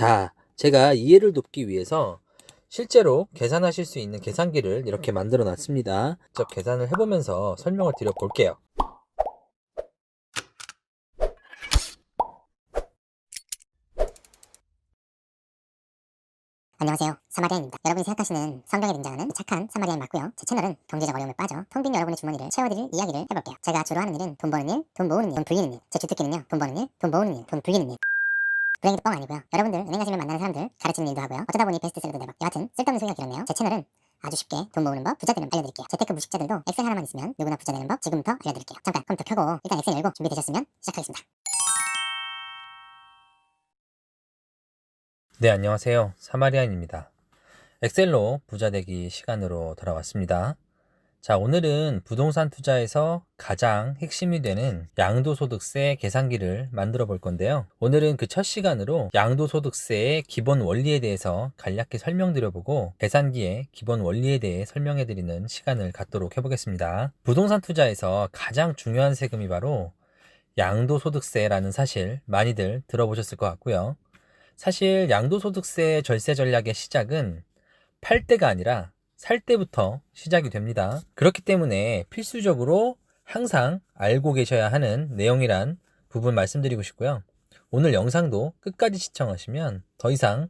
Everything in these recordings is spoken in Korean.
자, 제가 이해를 돕기 위해서 실제로 계산하실 수 있는 계산기를 이렇게 만들어 놨습니다. 직접 계산을 해보면서 설명을 드려 볼게요. 안녕하세요. 사마리아입니다. 여러분이 생각하시는 성경에 등장하는 착한 사마리아인 맞고요. 제 채널은 경제적 어려움에 빠져 텅 빈 여러분의 주머니를 채워드릴 이야기를 해볼게요. 제가 주로 하는 일은 돈 버는 일, 돈 모으는 일, 돈 불리는 일. 제 주특기는요. 돈 버는 일, 돈 모으는 일, 돈 불리는 일. 불행히도 뻥 아니고요. 여러분들 은행 가시면 만나는 사람들 가르치는 일도 하고요. 어쩌다 보니 베스트셀러도 내고 여하튼 쓸데없는 소리가 길었네요. 제 채널은 아주 쉽게 돈 모으는 법, 부자 되는 법 알려드릴게요. 재테크 무식자들도 엑셀 하나만 있으면 누구나 부자 되는 법 지금부터 알려드릴게요. 잠깐 컴퓨터 켜고 일단 엑셀 열고 준비되셨으면 시작하겠습니다. 네, 안녕하세요. 사마리안입니다. 엑셀로 부자 되기 시간으로 돌아왔습니다. 자, 오늘은 부동산 투자에서 가장 핵심이 되는 양도소득세 계산기를 만들어 볼 건데요. 오늘은 그 첫 시간으로 양도소득세의 기본 원리에 대해서 간략히 설명드려보고 계산기의 기본 원리에 대해 설명해 드리는 시간을 갖도록 해보겠습니다. 부동산 투자에서 가장 중요한 세금이 바로 양도소득세라는 사실 많이들 들어보셨을 것 같고요. 사실 양도소득세 절세 전략의 시작은 팔 때가 아니라 살 때부터 시작이 됩니다. 그렇기 때문에 필수적으로 항상 알고 계셔야 하는 내용이란 부분 말씀드리고 싶고요. 오늘 영상도 끝까지 시청하시면 더 이상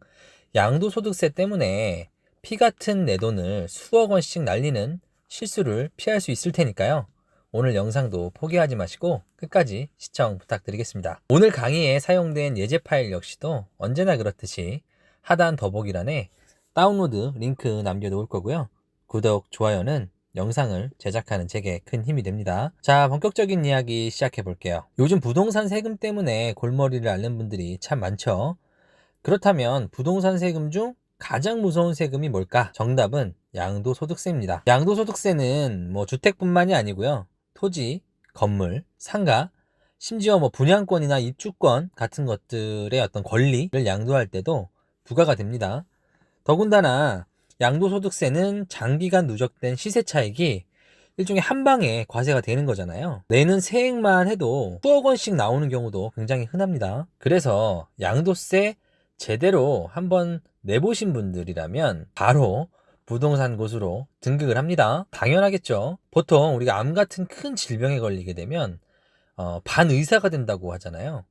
양도소득세 때문에 피 같은 내 돈을 수억 원씩 날리는 실수를 피할 수 있을 테니까요. 오늘 영상도 포기하지 마시고 끝까지 시청 부탁드리겠습니다. 오늘 강의에 사용된 예제 파일 역시도 언제나 그렇듯이 하단 더보기란에 다운로드 링크 남겨놓을 거고요. 구독, 좋아요는 영상을 제작하는 제게 큰 힘이 됩니다. 자, 본격적인 이야기 시작해 볼게요. 요즘 부동산 세금 때문에 골머리를 앓는 분들이 참 많죠. 그렇다면 부동산 세금 중 가장 무서운 세금이 뭘까? 정답은 양도소득세입니다. 양도소득세는 주택뿐만이 아니고요. 토지, 건물, 상가, 심지어 분양권이나 입주권 같은 것들의 어떤 권리를 양도할 때도 부과가 됩니다. 더군다나 양도소득세는 장기간 누적된 시세 차익이 일종의 한 방에 과세가 되는 거잖아요. 내는 세액만 해도 수억 원씩 나오는 경우도 굉장히 흔합니다. 그래서 양도세 제대로 한번 내보신 분들이라면 바로 부동산 고수로 등극을 합니다. 당연하겠죠. 보통 우리가 암 같은 큰 질병에 걸리게 되면 반의사가 된다고 하잖아요.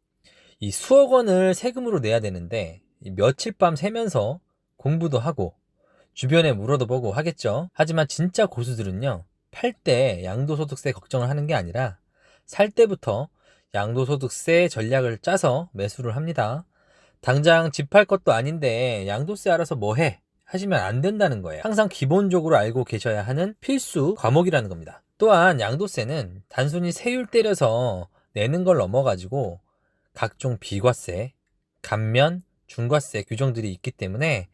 이 수억 원을 세금으로 내야 되는데 며칠 밤 새면서 공부도 하고 주변에 물어도 보고 하겠죠. 하지만 진짜 고수들은요, 팔 때 양도소득세 걱정을 하는 게 아니라 살 때부터 양도소득세 전략을 짜서 매수를 합니다. 당장 집 팔 것도 아닌데 양도세 알아서 뭐해? 하시면 안 된다는 거예요. 항상 기본적으로 알고 계셔야 하는 필수 과목이라는 겁니다. 또한 양도세는 단순히 세율 때려서 내는 걸 넘어가지고 각종 비과세, 감면, 중과세 규정들이 있기 때문에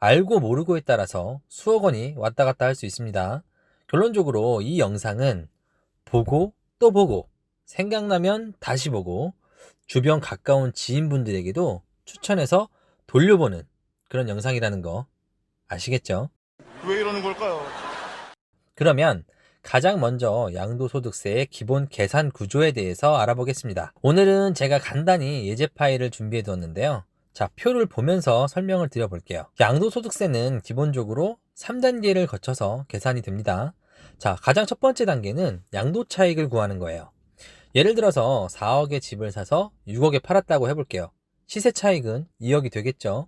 알고 모르고에 따라서 수억 원이 왔다 갔다 할 수 있습니다. 결론적으로 이 영상은 보고 또 보고 생각나면 다시 보고 주변 가까운 지인분들에게도 추천해서 돌려보는 그런 영상이라는 거 아시겠죠? 왜 이러는 걸까요? 그러면 가장 먼저 양도소득세의 기본 계산 구조에 대해서 알아보겠습니다. 오늘은 제가 간단히 예제 파일을 준비해 두었는데요. 자, 표를 보면서 설명을 드려볼게요. 양도소득세는 기본적으로 3단계를 거쳐서 계산이 됩니다. 자, 가장 첫 번째 단계는 양도차익을 구하는 거예요. 예를 들어서 4억의 집을 사서 6억에 팔았다고 해볼게요. 시세 차익은 2억이 되겠죠.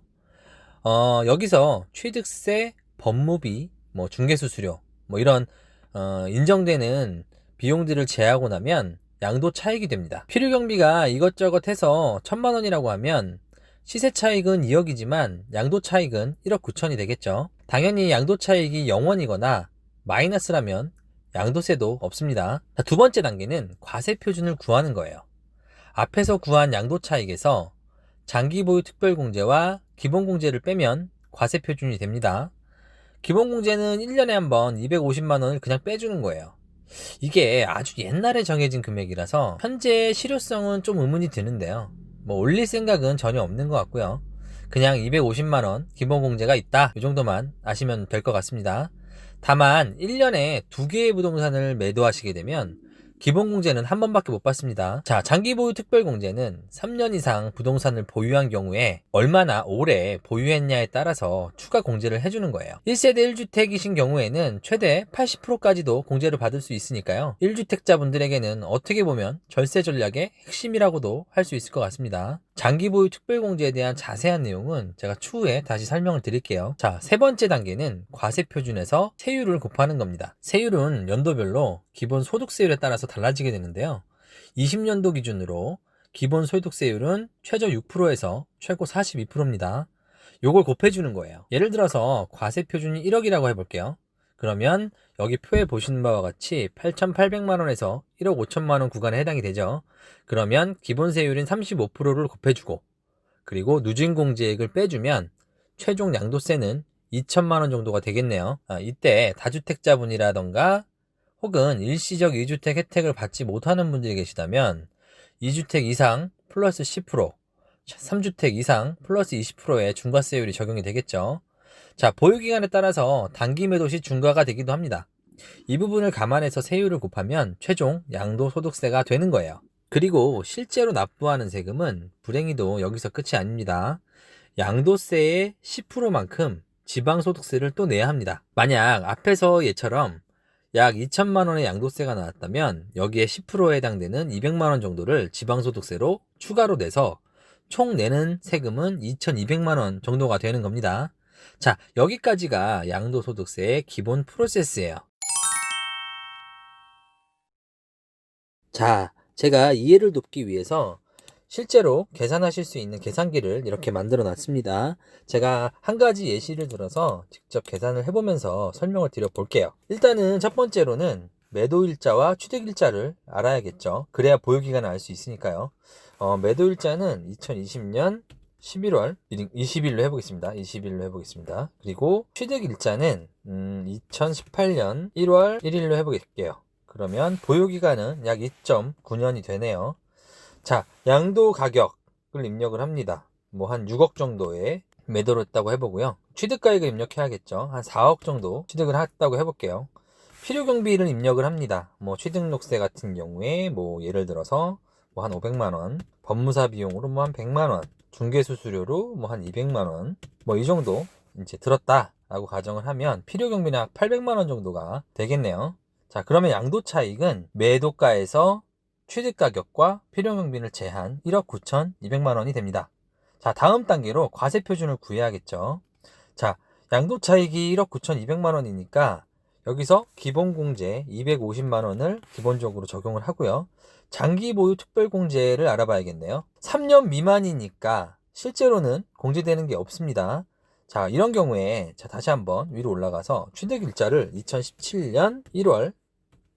여기서 취득세, 법무비, 중개수수료, 이런 인정되는 비용들을 제하고 나면 양도 차익이 됩니다. 필요경비가 이것저것 해서 1,000만 원이라고 하면 시세 차익은 2억이지만 양도 차익은 1억 9천이 되겠죠. 당연히 양도 차익이 0원이거나 마이너스라면 양도세도 없습니다. 자, 두 번째 단계는 과세 표준을 구하는 거예요. 앞에서 구한 양도 차익에서 장기 보유 특별공제와 기본공제를 빼면 과세 표준이 됩니다. 기본공제는 1년에 한 번 250만 원을 그냥 빼주는 거예요. 이게 아주 옛날에 정해진 금액이라서 현재 실효성은 좀 의문이 드는데요. 올릴 생각은 전혀 없는 것 같고요. 그냥 250만 원 기본공제가 있다, 이 정도만 아시면 될 것 같습니다. 다만 1년에 2개의 부동산을 매도하시게 되면 기본공제는 한 번밖에 못 받습니다. 자, 장기보유 특별공제는 3년 이상 부동산을 보유한 경우에 얼마나 오래 보유했냐에 따라서 추가 공제를 해주는 거예요. 1세대 1주택이신 경우에는 최대 80%까지도 공제를 받을 수 있으니까요. 1주택자분들에게는 어떻게 보면 절세 전략의 핵심이라고도 할 수 있을 것 같습니다. 장기보유 특별공제에 대한 자세한 내용은 제가 추후에 다시 설명을 드릴게요. 자, 세 번째 단계는 과세표준에서 세율을 곱하는 겁니다. 세율은 연도별로 기본 소득세율에 따라서 달라지게 되는데요. 20년도 기준으로 기본 소득세율은 최저 6%에서 최고 42%입니다. 요걸 곱해주는 거예요. 예를 들어서 과세표준이 1억이라고 해볼게요. 그러면 여기 표에 보시는 바와 같이 8,800만 원에서 1억 5천만 원 구간에 해당이 되죠. 그러면 기본 세율인 35%를 곱해주고 그리고 누진공제액을 빼주면 최종 양도세는 2천만 원 정도가 되겠네요. 이때 다주택자분이라던가 혹은 일시적 2주택 혜택을 받지 못하는 분들이 계시다면 2주택 이상 플러스 10%, 3주택 이상 플러스 20%의 중과세율이 적용이 되겠죠. 자, 보유기간에 따라서 단기 매도 시 중과가 되기도 합니다. 이 부분을 감안해서 세율을 곱하면 최종 양도소득세가 되는 거예요. 그리고 실제로 납부하는 세금은 불행히도 여기서 끝이 아닙니다. 양도세의 10%만큼 지방소득세를 또 내야 합니다. 만약 앞에서 얘처럼 약 2천만 원의 양도세가 나왔다면 여기에 10%에 해당되는 200만 원 정도를 지방소득세로 추가로 내서 총 내는 세금은 2,200만 원 정도가 되는 겁니다. 자, 여기까지가 양도소득세의 기본 프로세스예요. 자, 제가 이해를 돕기 위해서 실제로 계산하실 수 있는 계산기를 이렇게 만들어 놨습니다. 제가 한 가지 예시를 들어서 직접 계산을 해보면서 설명을 드려 볼게요. 일단은 첫 번째로는 매도일자와 취득일자를 알아야겠죠. 그래야 보유기간을 알 수 있으니까요. 매도일자는 2020년 11월 20일로 해보겠습니다. 20일로 해보겠습니다. 그리고 취득일자는 2018년 1월 1일로 해보겠게요. 그러면 보유기간은 약 2.9년이 되네요. 자, 양도 가격을 입력을 합니다. 뭐 한 6억 정도의 매도를 했다고 해보고요. 취득가액을 입력해야겠죠. 한 4억 정도 취득을 했다고 해볼게요. 필요경비를 입력을 합니다. 뭐 취득록세 같은 경우에 뭐 예를 들어서 뭐 한 500만 원, 법무사 비용으로 뭐 한 100만 원, 중개수수료로 뭐 한 200만 원, 뭐 이 정도 이제 들었다라고 가정을 하면 필요경비는 약 800만 원 정도가 되겠네요. 자, 그러면 양도차익은 매도가에서 취득가격과 필요경비를 제한 1억 9,200만 원이 됩니다. 자, 다음 단계로 과세표준을 구해야겠죠. 자, 양도차익이 1억 9,200만 원이니까 여기서 기본공제 250만 원을 기본적으로 적용을 하고요. 장기보유 특별공제를 알아봐야겠네요. 3년 미만이니까 실제로는 공제되는 게 없습니다. 자, 이런 경우에 자 다시 한번 위로 올라가서 취득일자를 2017년 1월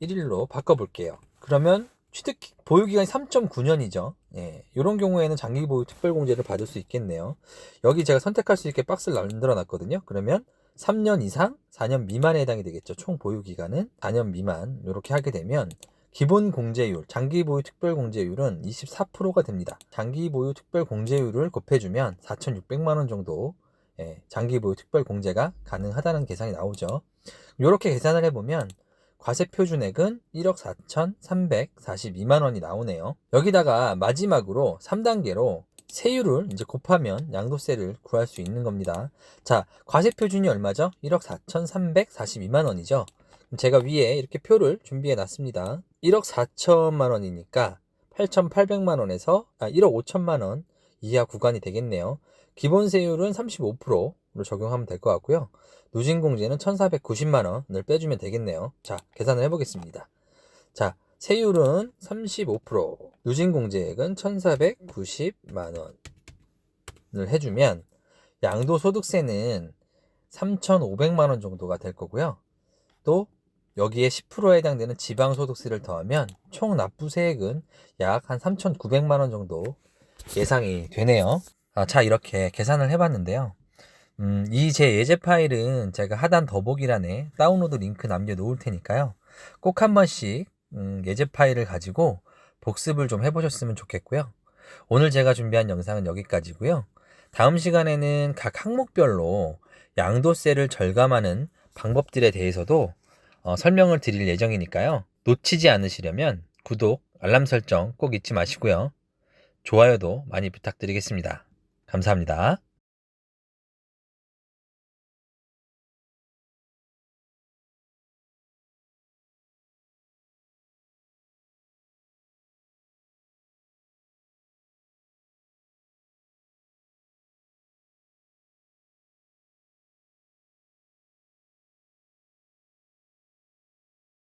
1일로 바꿔볼게요. 그러면 취득 보유기간이 3.9년이죠. 예, 이런 경우에는 장기보유 특별공제를 받을 수 있겠네요. 여기 제가 선택할 수 있게 박스를 만들어 놨거든요. 그러면 3년 이상 4년 미만에 해당이 되겠죠. 총 보유기간은 4년 미만 이렇게 하게 되면 기본 공제율, 장기보유 특별공제율은 24%가 됩니다. 장기보유 특별공제율을 곱해주면 4,600만 원 정도 장기보유 특별공제가 가능하다는 계산이 나오죠. 이렇게 계산을 해보면 과세표준액은 1억 4,342만 원이 나오네요. 여기다가 마지막으로 3단계로 세율을 이제 곱하면 양도세를 구할 수 있는 겁니다. 자, 과세표준이 얼마죠? 1억 4,342만 원이죠. 제가 위에 이렇게 표를 준비해 놨습니다. 1억 4천만 원이니까 8,800만 원에서 1억 5천만 원 이하 구간이 되겠네요. 기본 세율은 35%로 적용하면 될 것 같고요. 누진공제는 1,490만 원을 빼주면 되겠네요. 자, 계산을 해보겠습니다. 자, 세율은 35%, 누진공제액은 1,490만 원을 해주면 양도소득세는 3,500만 원 정도가 될 거고요. 또 여기에 10%에 해당되는 지방소득세를 더하면 총 납부세액은 약 한 3,900만 원 정도 예상이 되네요. 자, 이렇게 계산을 해봤는데요. 이 제 예제 파일은 제가 하단 더보기란에 다운로드 링크 남겨놓을 테니까요. 꼭 한 번씩 예제 파일을 가지고 복습을 좀 해보셨으면 좋겠고요. 오늘 제가 준비한 영상은 여기까지고요. 다음 시간에는 각 항목별로 양도세를 절감하는 방법들에 대해서도 설명을 드릴 예정이니까요. 놓치지 않으시려면 구독, 알람 설정 꼭 잊지 마시고요. 좋아요도 많이 부탁드리겠습니다. 감사합니다.